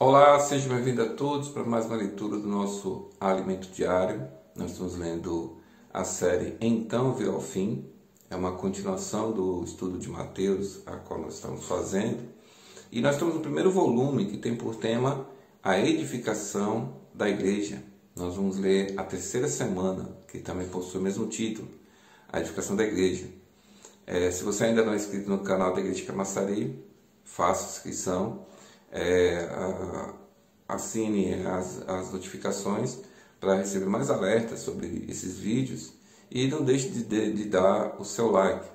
Olá, seja bem-vindo a todos para mais uma leitura do nosso Alimento Diário. Nós estamos lendo a série Então Virá o Fim. É uma continuação do estudo de Mateus, a qual nós estamos fazendo. E nós estamos no primeiro volume, que tem por tema a edificação da igreja. Nós vamos ler a terceira semana, que também possui o mesmo título, a edificação da igreja. Se você ainda não é inscrito no canal da Igreja de Camaçari, faça inscrição. Assine as notificações para receber mais alertas sobre esses vídeos e não deixe de dar o seu like.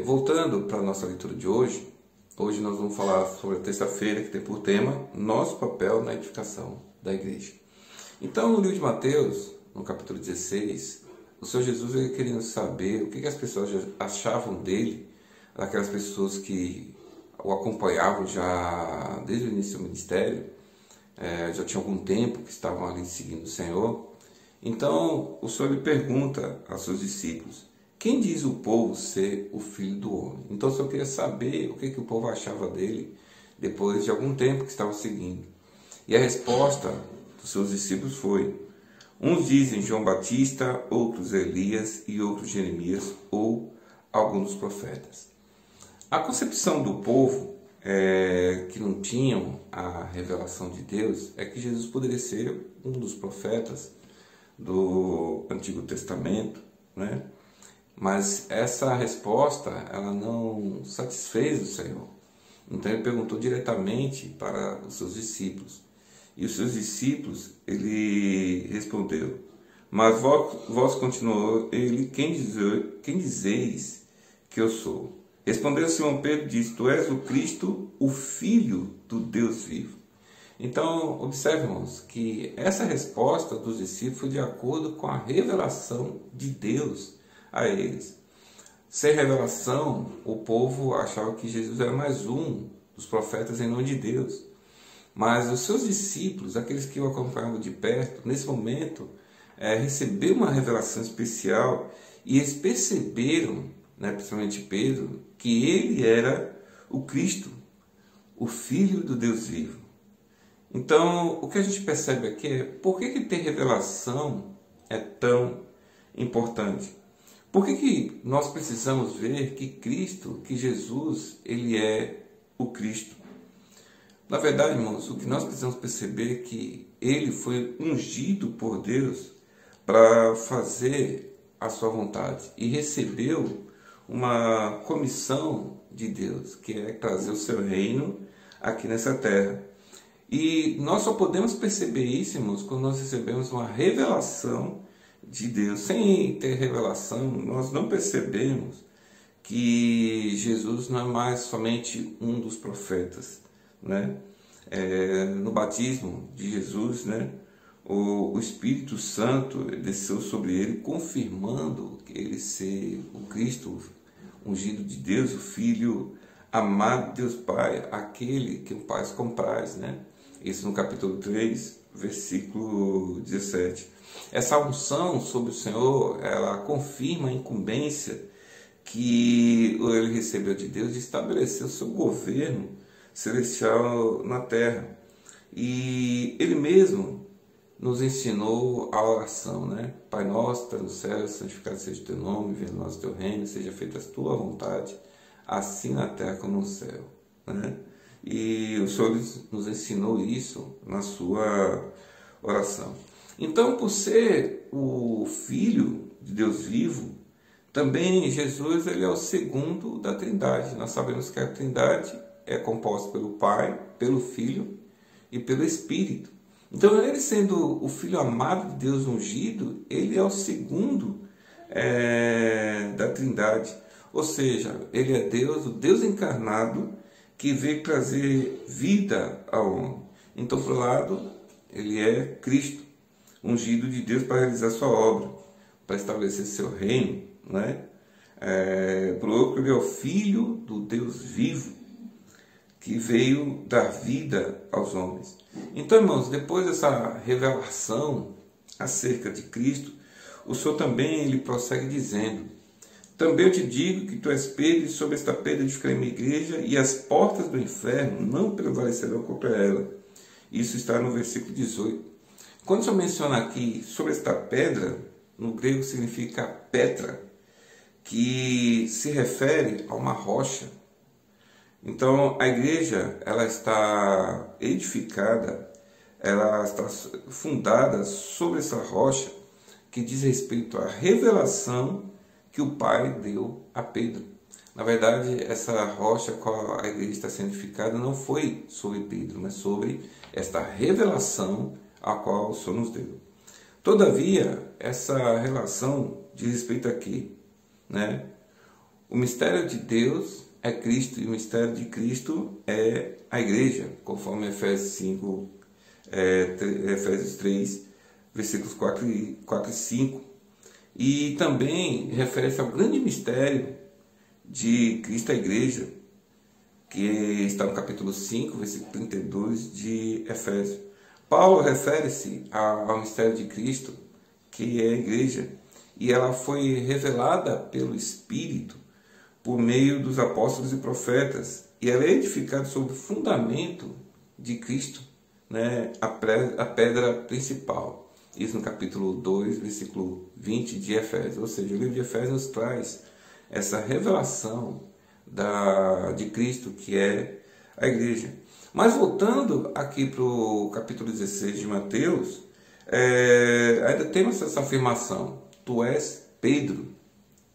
Voltando para a nossa leitura de hoje nós vamos falar sobre a terça-feira, que tem por tema nosso papel na edificação da igreja. Então, no livro de Mateus, no capítulo 16, o Senhor Jesus ele querendo saber o que as pessoas achavam dele, daquelas pessoas que o acompanhavam já desde o início do ministério, já tinha algum tempo que estavam ali seguindo o Senhor. Então o Senhor lhe pergunta aos seus discípulos: quem diz o povo ser o Filho do Homem? Então o Senhor queria saber o que o povo achava dele depois de algum tempo que estava seguindo. E a resposta dos seus discípulos foi: uns dizem João Batista, outros Elias e outros Jeremias ou alguns dos profetas. A concepção do povo que não tinham a revelação de Deus é que Jesus poderia ser um dos profetas do Antigo Testamento, né? Mas essa resposta ela não satisfez o Senhor. Então ele perguntou diretamente para os seus discípulos. E os seus discípulos, ele respondeu: mas vós continuou ele, quem dizeis que eu sou? Respondeu Simão Pedro e disse: tu és o Cristo, o Filho do Deus vivo. Então, observe, irmãos, que essa resposta dos discípulos foi de acordo com a revelação de Deus a eles. Sem revelação, o povo achava que Jesus era mais um dos profetas em nome de Deus. Mas os seus discípulos, aqueles que o acompanhavam de perto, nesse momento, receberam uma revelação especial e eles perceberam, principalmente Pedro, que ele era o Cristo, o Filho do Deus vivo. Então, o que a gente percebe aqui é por que ter revelação é tão importante. Por que nós precisamos ver que Cristo, que Jesus, ele é o Cristo? Na verdade, irmãos, o que nós precisamos perceber é que ele foi ungido por Deus para fazer a sua vontade e recebeu uma comissão de Deus, que é trazer o seu reino aqui nessa terra. E nós só podemos perceber isso, irmãos, quando nós recebemos uma revelação de Deus. Sem ter revelação, nós não percebemos que Jesus não é mais somente um dos profetas, né? No batismo de Jesus, o Espírito Santo desceu sobre ele, confirmando que ele ser o Cristo, ungido de Deus, o Filho amado de Deus Pai, aquele que o Pai se compraz, Isso no capítulo 3, versículo 17. Essa unção sobre o Senhor, ela confirma a incumbência que ele recebeu de Deus de estabelecer o seu governo celestial na terra. E ele mesmo nos ensinou a oração, Pai nosso, que está no céu, santificado seja o teu nome, venha a nós o teu reino, seja feita a tua vontade, assim na terra como no céu, E o Senhor nos ensinou isso na sua oração. Então, por ser o Filho de Deus vivo, também Jesus ele é o segundo da Trindade. Nós sabemos que a Trindade é composta pelo Pai, pelo Filho e pelo Espírito. Então, ele sendo o Filho amado de Deus ungido, ele é o segundo da Trindade. Ou seja, ele é Deus, o Deus encarnado, que veio trazer vida ao homem. Então, por um lado, ele é Cristo, ungido de Deus para realizar sua obra, para estabelecer seu reino. Por outro, ele é o Filho do Deus vivo, que veio dar vida aos homens. Então, irmãos, depois dessa revelação acerca de Cristo, o Senhor também ele prossegue dizendo: também eu te digo que tu és Pedro, e sobre esta pedra edificarei minha igreja, e as portas do inferno não prevalecerão contra ela. Isso está no versículo 18. Quando o Senhor menciona aqui sobre esta pedra, no grego significa Petra, que se refere a uma rocha. Então, a igreja, ela está edificada, ela está fundada sobre essa rocha que diz respeito à revelação que o Pai deu a Pedro. Na verdade, essa rocha a qual a igreja está sendo edificada não foi sobre Pedro, mas sobre esta revelação a qual o Senhor nos deu. Todavia, essa relação diz respeito a quê? O mistério de Deus é Cristo e o mistério de Cristo é a igreja, conforme Efésios 3, versículos 4 e 5. E também refere-se ao grande mistério de Cristo à igreja, que está no capítulo 5, versículo 32 de Efésios. Paulo refere-se ao mistério de Cristo, que é a igreja, e ela foi revelada pelo Espírito por meio dos apóstolos e profetas, e ela é edificada sobre o fundamento de Cristo, a pedra principal. Isso no capítulo 2, versículo 20 de Efésios. Ou seja, o livro de Efésios nos traz essa revelação de Cristo, que é a igreja. Mas voltando aqui para o capítulo 16 de Mateus, ainda temos essa afirmação: tu és Pedro.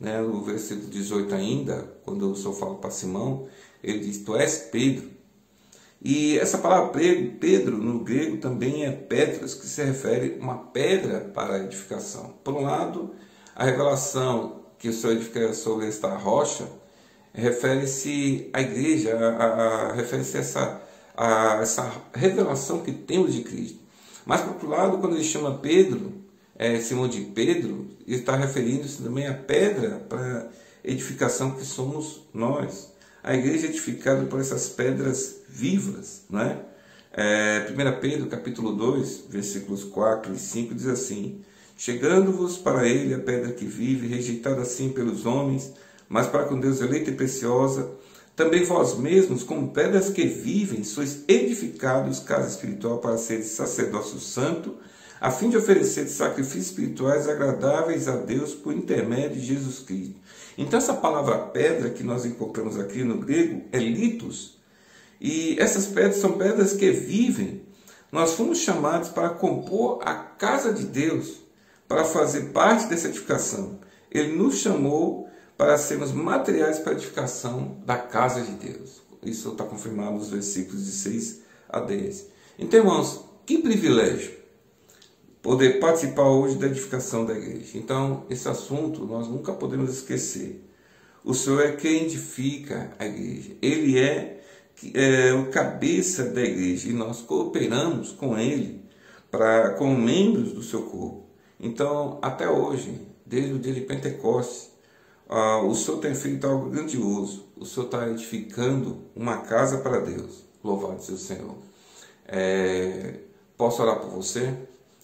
No versículo 18 ainda, quando o Senhor fala para Simão, ele diz: tu és Pedro. E essa palavra Pedro no grego também é Petros, que se refere a uma pedra para a edificação. Por um lado, a revelação que o Senhor edifica sobre esta rocha refere-se à igreja, refere-se a essa revelação que temos de Cristo. Mas, por outro lado, quando ele chama Pedro, Simão de Pedro, ele está referindo-se também à pedra para edificação que somos nós. A igreja é edificada por essas pedras vivas, 1 Pedro capítulo 2, versículos 4 e 5 diz assim: chegando-vos para ele a pedra que vive, rejeitada assim pelos homens, mas para com Deus eleita e preciosa, também vós mesmos, como pedras que vivem, sois edificados casa espiritual para seres sacerdócio santo, a fim de oferecer sacrifícios espirituais agradáveis a Deus por intermédio de Jesus Cristo. Então essa palavra pedra que nós encontramos aqui no grego é litos, e essas pedras são pedras que vivem. Nós fomos chamados para compor a casa de Deus, para fazer parte dessa edificação. Ele nos chamou para sermos materiais para a edificação da casa de Deus. Isso está confirmado nos versículos de 6 a 10. Então, irmãos, que privilégio poder participar hoje da edificação da igreja. Então, esse assunto nós nunca podemos esquecer. O Senhor é quem edifica a igreja. Ele é o cabeça da igreja e nós cooperamos com Ele como membros do seu corpo. Então, até hoje, desde o dia de Pentecostes, o Senhor tem feito algo grandioso. O Senhor está edificando uma casa para Deus. Louvado seja o Senhor. Posso orar por você?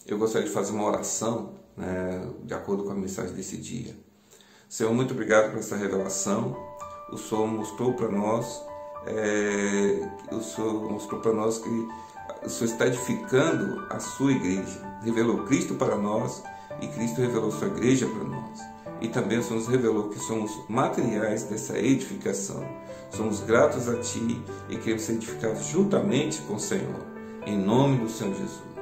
Eu gostaria de fazer uma oração, de acordo com a mensagem desse dia. Senhor, muito obrigado por essa revelação. O Senhor mostrou para nós, que o Senhor está edificando a sua igreja. Revelou Cristo para nós e Cristo revelou sua igreja para nós. E também o Senhor nos revelou que somos materiais dessa edificação. Somos gratos a Ti e queremos ser edificados juntamente com o Senhor. Em nome do Senhor Jesus.